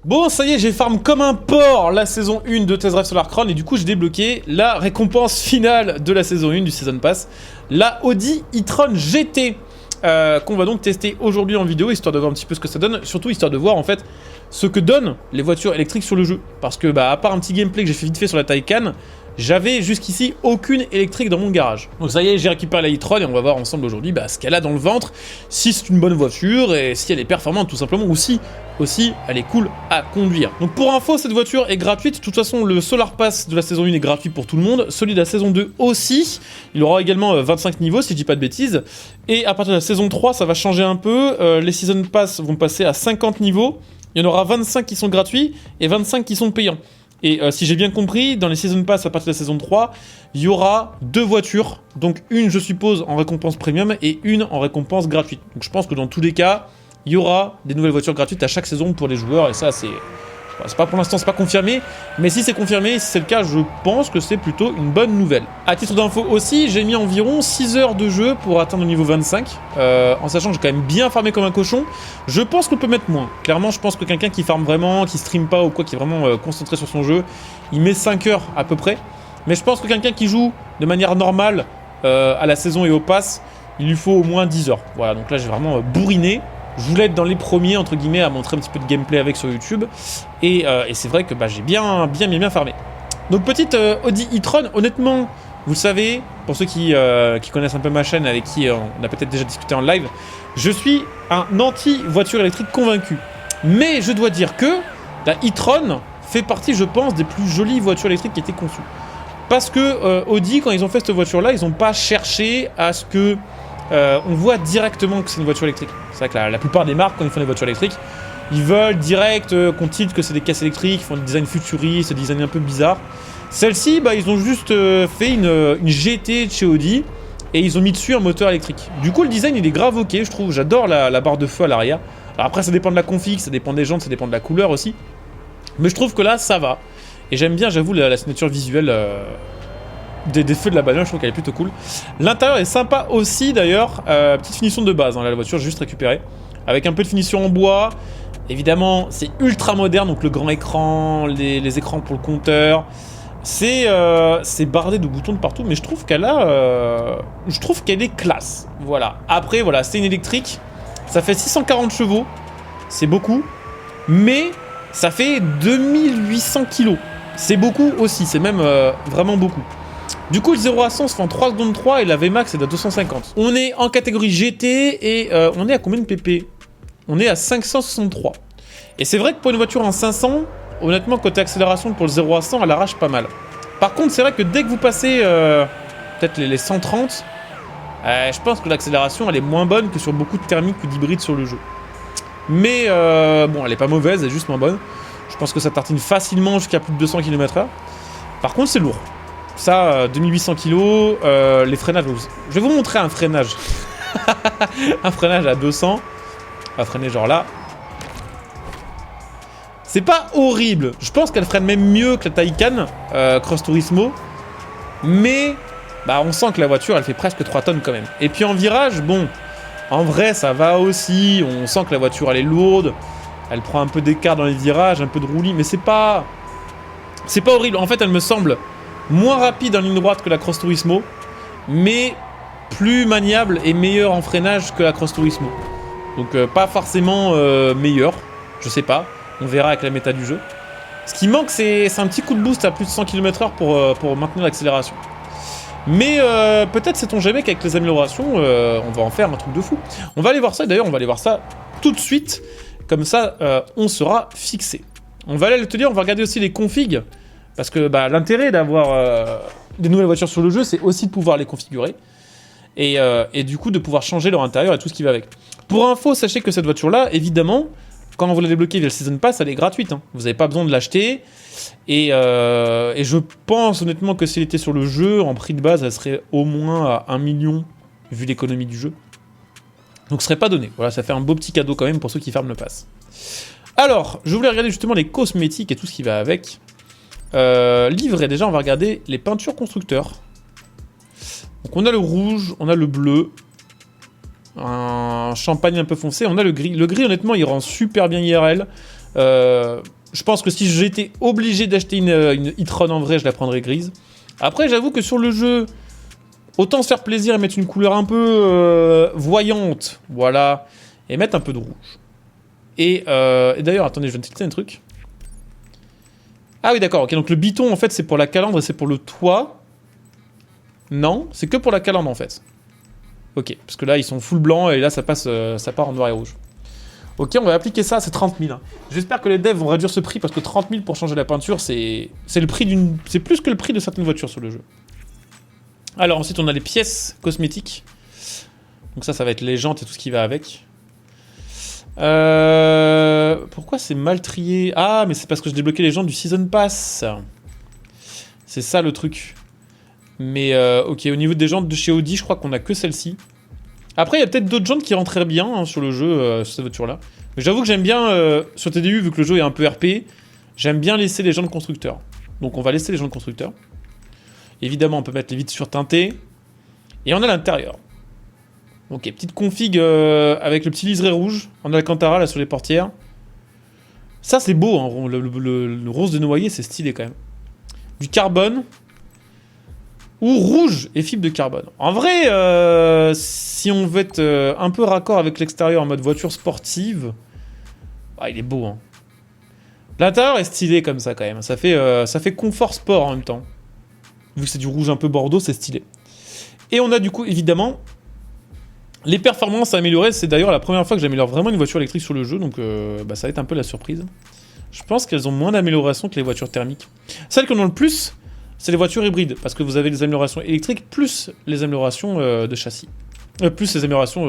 Bon, ça y est, j'ai farm comme un porc la saison 1 de Test Drive Solar Crown et du coup j'ai débloqué la récompense finale de la saison 1 du Season Pass, la Audi e-tron GT, qu'on va donc tester aujourd'hui en vidéo, histoire de voir un petit peu ce que ça donne, surtout histoire de voir en fait ce que donnent les voitures électriques sur le jeu. Parce que à part un petit gameplay que j'ai fait vite fait sur la Taycan, j'avais jusqu'ici aucune électrique dans mon garage. Donc ça y est, j'ai récupéré la e-tron et on va voir ensemble aujourd'hui ce qu'elle a dans le ventre, si c'est une bonne voiture et si elle est performante tout simplement, ou si aussi elle est cool à conduire. Donc pour info, cette voiture est gratuite. De toute façon, le Solar Pass de la saison 1 est gratuit pour tout le monde, celui de la saison 2 aussi. Il aura également 25 niveaux si je dis pas de bêtises. Et à partir de la saison 3, ça va changer un peu. Les Season Pass vont passer à 50 niveaux. Il y en aura 25 qui sont gratuits et 25 qui sont payants. Et si j'ai bien compris, dans les Season Pass à partir de la saison 3, il y aura 2 voitures. Donc une, je suppose, en récompense premium et une en récompense gratuite. Donc je pense que dans tous les cas, il y aura des nouvelles voitures gratuites à chaque saison pour les joueurs. Et ça, c'est pas pour l'instant, c'est pas confirmé. Mais si c'est confirmé, si c'est le cas, je pense que c'est plutôt une bonne nouvelle. À titre d'info aussi, j'ai mis environ 6 heures de jeu pour atteindre le niveau 25. En sachant que j'ai quand même bien farmé comme un cochon. Je pense qu'on peut mettre moins. Clairement, je pense que quelqu'un qui farme vraiment, qui stream pas ou quoi, qui est vraiment concentré sur son jeu, il met 5 heures à peu près. Mais je pense que quelqu'un qui joue de manière normale à la saison et au pass, il lui faut au moins 10 heures. Voilà, donc là j'ai vraiment bourriné. Je voulais être dans les premiers, entre guillemets, à montrer un petit peu de gameplay avec sur YouTube. Et c'est vrai que j'ai bien farmé. Donc petite Audi e-tron, honnêtement, vous le savez, pour ceux qui connaissent un peu ma chaîne, avec qui on a peut-être déjà discuté en live, je suis un anti-voiture électrique convaincu. Mais je dois dire que la e-tron fait partie, je pense, des plus jolies voitures électriques qui étaient conçues. Parce que Audi, quand ils ont fait cette voiture-là, ils n'ont pas cherché à ce que on voit directement que c'est une voiture électrique. C'est vrai que la plupart des marques, quand ils font des voitures électriques, ils veulent direct qu'on titre que c'est des caisses électriques, ils font des designs futuristes, des designs un peu bizarres. Celle-ci, ils ont juste fait une GT de chez Audi et ils ont mis dessus un moteur électrique. Du coup, le design, il est grave ok, je trouve. J'adore la barre de feu à l'arrière. Alors après, ça dépend de la config, ça dépend des jantes, ça dépend de la couleur aussi. Mais je trouve que là, ça va. Et j'aime bien, j'avoue, la signature visuelle des feux de la bagnole, je trouve qu'elle est plutôt cool. L'intérieur est sympa aussi d'ailleurs, petite finition de base, la voiture j'ai juste récupérée, avec un peu de finition en bois. Évidemment c'est ultra moderne, donc le grand écran, les écrans pour le compteur, c'est bardé de boutons de partout, mais je trouve qu'elle est classe. Voilà. Après voilà, c'est une électrique, ça fait 640 chevaux, c'est beaucoup, mais ça fait 2800 kg. C'est beaucoup aussi, c'est même vraiment beaucoup. Du coup, le 0 à 100 se fait en 3 secondes 3 et la VMAX est à 250. On est en catégorie GT et on est à combien de PP? On est à 563. Et c'est vrai que pour une voiture en 500, honnêtement, côté accélération pour le 0 à 100, elle arrache pas mal. Par contre, c'est vrai que dès que vous passez peut-être les 130, je pense que l'accélération, elle est moins bonne que sur beaucoup de thermiques ou d'hybrides sur le jeu. Mais bon, elle est pas mauvaise, elle est juste moins bonne. Je pense que ça tartine facilement jusqu'à plus de 200 km/h. Par contre, c'est lourd. Ça, 2800 kg, les freinages, je vais vous montrer un freinage. Un freinage à 200, on va freiner genre là. C'est pas horrible, je pense qu'elle freine même mieux que la Taycan Cross Turismo. Mais, on sent que la voiture, elle fait presque 3 tonnes quand même. Et puis en virage, bon, en vrai, ça va aussi, on sent que la voiture, elle est lourde. Elle prend un peu d'écart dans les virages, un peu de roulis, mais c'est pas horrible. En fait, elle me semble moins rapide en ligne droite que la Cross Turismo, mais plus maniable et meilleure en freinage que la Cross Turismo. Donc pas forcément meilleure, je sais pas, on verra avec la méta du jeu. Ce qui manque, c'est un petit coup de boost à plus de 100 km/h pour maintenir l'accélération. Mais peut-être sait-on jamais qu'avec les améliorations, on va en faire un truc de fou. On va aller voir ça, d'ailleurs on va aller voir ça tout de suite, comme ça on sera fixé. On va aller à l'atelier, on va regarder aussi les configs. Parce que l'intérêt d'avoir des nouvelles voitures sur le jeu, c'est aussi de pouvoir les configurer. Et du coup, de pouvoir changer leur intérieur et tout ce qui va avec. Pour info, sachez que cette voiture-là, évidemment, quand vous la débloquez via le Season Pass, elle est gratuite. Vous n'avez pas besoin de l'acheter. Et je pense honnêtement que si elle était sur le jeu, en prix de base, elle serait au moins à 1 million, vu l'économie du jeu. Donc ce serait pas donné. Voilà, ça fait un beau petit cadeau quand même pour ceux qui ferment le pass. Alors, je voulais regarder justement les cosmétiques et tout ce qui va avec. Livret, déjà on va regarder les peintures constructeurs. Donc on a le rouge, on a le bleu, un champagne un peu foncé, on a le gris. Le gris honnêtement il rend super bien IRL. Je pense que si j'étais obligé d'acheter une e-tron en vrai, je la prendrais grise. Après, j'avoue que sur le jeu, autant se faire plaisir et mettre une couleur un peu voyante, voilà, et mettre un peu de rouge. Et d'ailleurs, attendez, je viens de tilter un truc. Ah oui, d'accord, ok, donc le biton, en fait, c'est pour la calandre et c'est pour le toit. Non, c'est que pour la calandre, en fait. Ok, parce que là, ils sont full blanc et là, ça part en noir et rouge. Ok, on va appliquer ça, c'est 30 000. Hein. J'espère que les devs vont réduire ce prix parce que 30 000 pour changer la peinture, c'est le prix d'une... C'est plus que le prix de certaines voitures sur le jeu. Alors ensuite, on a les pièces cosmétiques. Donc ça va être les jantes et tout ce qui va avec. Pourquoi c'est mal trié? Ah, mais c'est parce que je débloquais les jantes du Season Pass. C'est ça le truc. Mais ok, au niveau des jantes de chez Audi, je crois qu'on a que celle-ci. Après, il y a peut-être d'autres jantes qui rentreraient bien hein, sur le jeu, sur cette voiture-là. Mais j'avoue que j'aime bien, sur TDU, vu que le jeu est un peu RP, j'aime bien laisser les jantes constructeurs. Donc on va laisser les jantes constructeurs. Évidemment, on peut mettre les vitres surteintées. Et on a l'intérieur. Ok, petite config avec le petit liseré rouge en Alcantara, là, sur les portières. Ça, c'est beau, hein, le rose de noyer, c'est stylé, quand même. Du carbone. Ou rouge et fibre de carbone. En vrai, si on veut être un peu raccord avec l'extérieur en mode voiture sportive, bah, il est beau. Hein. L'intérieur est stylé comme ça quand même. Ça fait confort sport en même temps. Vu que c'est du rouge un peu bordeaux, c'est stylé. Et on a du coup, évidemment, les performances à améliorer. C'est d'ailleurs la première fois que j'améliore vraiment une voiture électrique sur le jeu, donc bah, ça va être un peu la surprise. Je pense qu'elles ont moins d'amélioration que les voitures thermiques. Celles qui en ont le plus... c'est les voitures hybrides, parce que vous avez les améliorations électriques plus les améliorations de châssis. Plus les améliorations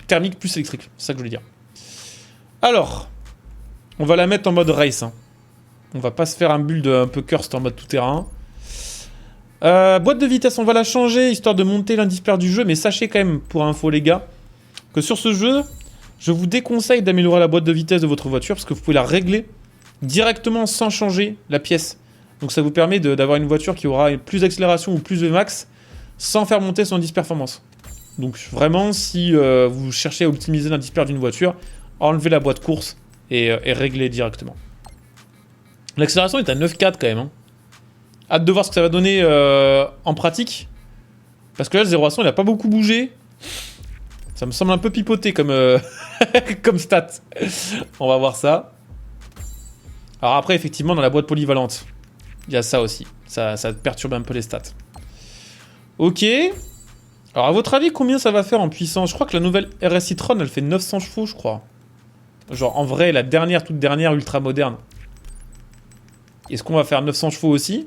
thermiques plus électriques, c'est ça que je voulais dire. Alors, on va la mettre en mode race. Hein. On va pas se faire un build un peu cursed en mode tout-terrain. Boîte de vitesse, on va la changer, histoire de monter l'indice pair du jeu, mais sachez quand même, pour info les gars, que sur ce jeu, je vous déconseille d'améliorer la boîte de vitesse de votre voiture, parce que vous pouvez la régler directement sans changer la pièce. Donc ça vous permet d'avoir une voiture qui aura plus d'accélération ou plus de max sans faire monter son indice performance. Donc vraiment, si vous cherchez à optimiser l'indice pair d'une voiture, enlevez la boîte course et réglez directement. L'accélération est à 9,4 quand même. Hein. Hâte de voir ce que ça va donner en pratique. Parce que là, le 0 à 100, il n'a pas beaucoup bougé. Ça me semble un peu pipoté comme, comme stat. On va voir ça. Alors après, effectivement, dans la boîte polyvalente, il y a ça aussi. Ça perturbe un peu les stats. Ok. Alors, à votre avis, combien ça va faire en puissance? Je crois que la nouvelle RS e-tron, elle fait 900 chevaux, je crois. Genre, en vrai, la dernière, toute dernière, ultra moderne. Est-ce qu'on va faire 900 chevaux aussi?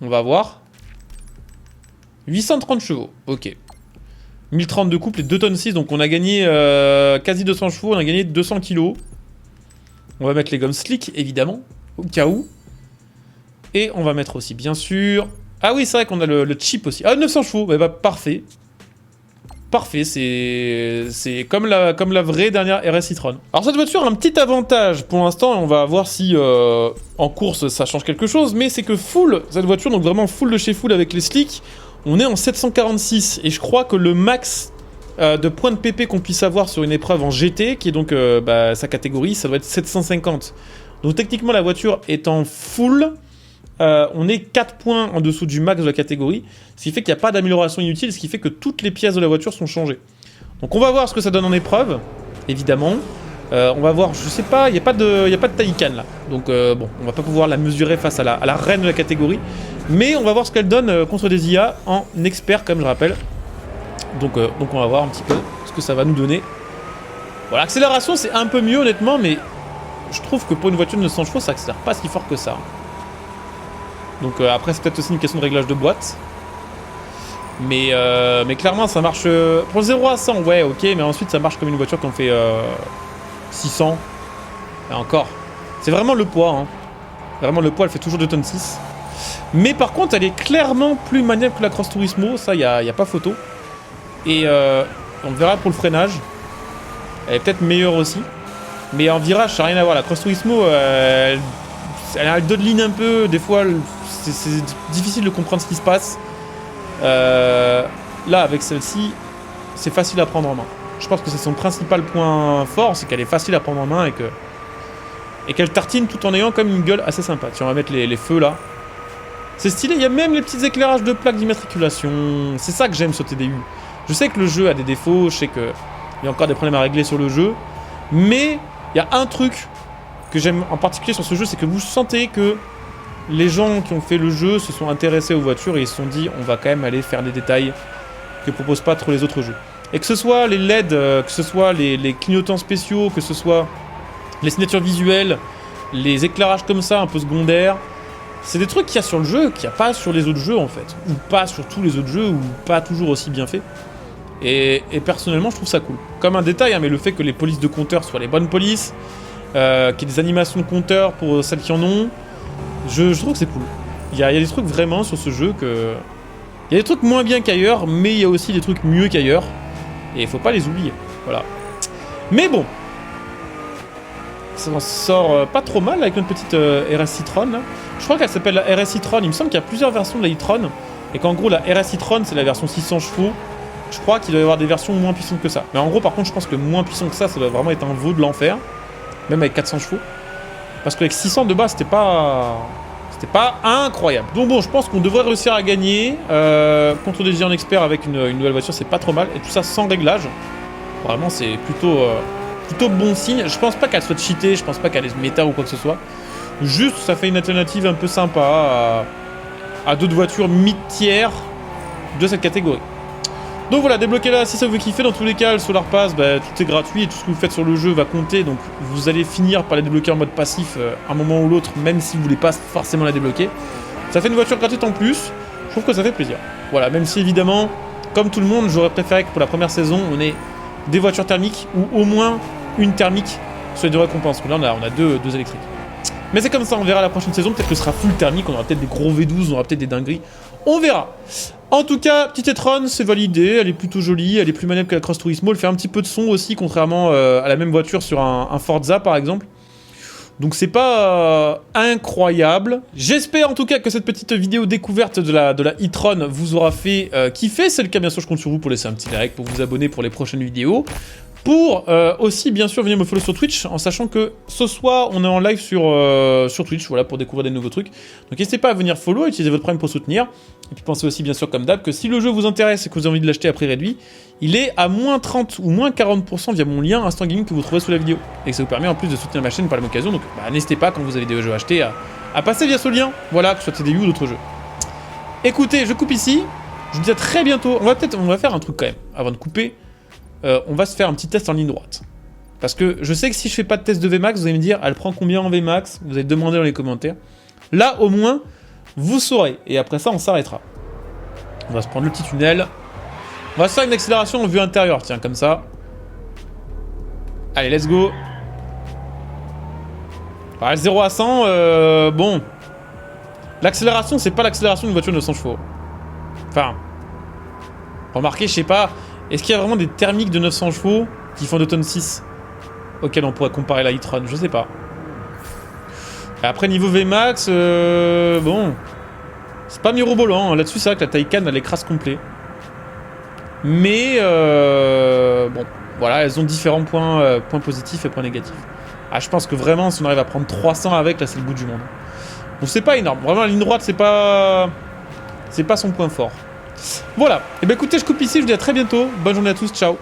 On va voir. 830 chevaux, ok. 1030 de couple et 2 tonnes 6, donc on a gagné quasi 200 chevaux, on a gagné 200 kilos. On va mettre les gommes slick, évidemment, au cas où. Et on va mettre aussi, bien sûr... Ah oui, c'est vrai qu'on a le chip aussi. Ah, 900 chevaux, bah, parfait. Parfait, c'est comme la vraie dernière RS e-tron. Alors cette voiture a un petit avantage pour l'instant, on va voir si en course ça change quelque chose, mais c'est que full, cette voiture, donc vraiment full de chez full avec les slicks, on est en 746, et je crois que le max de points de PP qu'on puisse avoir sur une épreuve en GT, qui est donc sa catégorie, ça doit être 750. Donc techniquement la voiture est en full, on est 4 points en dessous du max de la catégorie, ce qui fait qu'il n'y a pas d'amélioration inutile, ce qui fait que toutes les pièces de la voiture sont changées. Donc on va voir ce que ça donne en épreuve, évidemment. On va voir, je sais pas, il n'y a pas de Taycan là. Donc bon, on va pas pouvoir la mesurer face à la reine de la catégorie. Mais on va voir ce qu'elle donne contre des IA en expert, comme je rappelle. Donc on va voir un petit peu ce que ça va nous donner. Voilà, l'accélération c'est un peu mieux honnêtement, mais je trouve que pour une voiture de 900 chevaux, ça accélère pas si fort que ça. Donc après c'est peut-être aussi une question de réglage de boîte. Mais clairement ça marche... pour le 0 à 100, ouais ok, mais ensuite ça marche comme une voiture qu'on fait 600. Et encore. C'est vraiment le poids. Hein. Vraiment le poids, elle fait toujours 2 tonnes 6. Mais par contre elle est clairement plus maniable que la Cross Turismo, ça y a pas photo. Et on verra pour le freinage. Elle est peut-être meilleure aussi. Mais en virage ça n'a rien à voir. La Cross Turismo, elle dodeline un peu, des fois c'est difficile de comprendre ce qui se passe. Là avec celle-ci c'est facile à prendre en main. Je pense que c'est son principal point fort, c'est qu'elle est facile à prendre en main et que et qu'elle tartine tout en ayant comme une gueule assez sympa. Tiens, on va mettre les feux là. C'est stylé, il y a même les petits éclairages de plaques d'immatriculation. C'est ça que j'aime sur TDU. Je sais que le jeu a des défauts, je sais qu'il y a encore des problèmes à régler sur le jeu, mais il y a un truc que j'aime en particulier sur ce jeu, c'est que vous sentez que les gens qui ont fait le jeu se sont intéressés aux voitures et ils se sont dit on va quand même aller faire des détails que proposent pas trop les autres jeux. Et que ce soit les LED, que ce soit les clignotants spéciaux, que ce soit les signatures visuelles, les éclairages comme ça un peu secondaires, c'est des trucs qu'il y a sur le jeu, qu'il n'y a pas sur les autres jeux en fait, ou pas sur tous les autres jeux, ou pas toujours aussi bien fait. Et personnellement je trouve ça cool. Comme un détail, hein, mais le fait que les polices de compteurs soient les bonnes polices, qu'il y ait des animations de compteurs pour celles qui en ont, je trouve que c'est cool. Il y a des trucs vraiment sur ce jeu que... Il y a des trucs moins bien qu'ailleurs, mais il y a aussi des trucs mieux qu'ailleurs. Et il faut pas les oublier. Voilà. Mais bon. Ça en sort pas trop mal avec notre petite RS e-tron. Je crois qu'elle s'appelle la RS e-tron. Il me semble qu'il y a plusieurs versions de la e-tron. Et qu'en gros, la RS e-tron, c'est la version 600 chevaux. Je crois qu'il doit y avoir des versions moins puissantes que ça. Mais en gros, par contre, je pense que moins puissant que ça doit vraiment être un veau de l'enfer. Même avec 400 chevaux. Parce qu'avec 600 de base, c'était pas incroyable. Donc bon, je pense qu'on devrait réussir à gagner. Contre des géants experts avec une nouvelle voiture, c'est pas trop mal. Et tout ça sans réglage. Vraiment, c'est plutôt bon signe. Je pense pas qu'elle soit cheatée, je pense pas qu'elle ait méta ou quoi que ce soit. Juste, ça fait une alternative un peu sympa à d'autres voitures mid-tiers de cette catégorie. Donc voilà, débloquez-la si ça vous kiffez. Dans tous les cas, le Solar Pass, bah, tout est gratuit et tout ce que vous faites sur le jeu va compter. Donc vous allez finir par la débloquer en mode passif un moment ou l'autre, même si vous voulez pas forcément la débloquer. Ça fait une voiture gratuite en plus. Je trouve que ça fait plaisir. Voilà, même si évidemment, comme tout le monde, j'aurais préféré que pour la première saison, on ait des voitures thermiques ou au moins une thermique sur les deux récompenses. Là, on a deux électriques. Mais c'est comme ça, on verra la prochaine saison. Peut-être que ce sera full thermique, on aura peut-être des gros V12, on aura peut-être des dingueries. On verra. En tout cas, petite e-tron, c'est validé, elle est plutôt jolie, elle est plus maniable que la Cross Turismo, elle fait un petit peu de son aussi, contrairement à la même voiture sur un Forza par exemple. Donc c'est pas incroyable. J'espère en tout cas que cette petite vidéo découverte de la e-tron vous aura fait kiffer. C'est le cas, bien sûr, je compte sur vous pour laisser un petit like, pour vous abonner pour les prochaines vidéos. Pour aussi, bien sûr, venir me follow sur Twitch, en sachant que ce soir, on est en live sur Twitch, voilà, pour découvrir des nouveaux trucs. Donc n'hésitez pas à venir follow, utilisez votre Prime pour soutenir. Et puis pensez aussi, bien sûr, comme d'hab, que si le jeu vous intéresse et que vous avez envie de l'acheter à prix réduit, il est à moins 30 ou moins 40% via mon lien Instant Gaming que vous trouvez sous la vidéo. Et que ça vous permet en plus de soutenir ma chaîne par la même occasion. Donc n'hésitez pas, quand vous avez des jeux achetés, à passer via ce lien. Voilà, que ce soit TDU ou d'autres jeux. Écoutez, je coupe ici. Je vous dis à très bientôt. On va faire un truc quand même, avant de couper. On va se faire un petit test en ligne droite. Parce que je sais que si je fais pas de test de VMAX, vous allez me dire, elle prend combien en VMAX? Vous allez demander dans les commentaires. Là, au moins, vous saurez. Et après ça, on s'arrêtera. On va se prendre le petit tunnel. On va se faire une accélération en vue intérieure, tiens, comme ça. Allez, let's go. Alors, 0 à 100, bon. L'accélération, c'est pas l'accélération d'une voiture de 900 chevaux. Enfin, remarquez, je sais pas... Est-ce qu'il y a vraiment des thermiques de 900 chevaux qui font 2 tonnes 6 auxquels on pourrait comparer la e-tron? Je sais pas. Et après, niveau VMAX, bon... C'est pas mirobolant. Là-dessus, c'est vrai que la Taycan, elle écrase complet. Mais, bon, voilà, elles ont différents points positifs et points négatifs. Ah, je pense que vraiment, si on arrive à prendre 300 avec, là, c'est le bout du monde. Donc c'est pas énorme. Vraiment, la ligne droite, c'est pas son point fort. Voilà. Et ben écoutez, je coupe ici, je vous dis à très bientôt. Bonne journée à tous, ciao.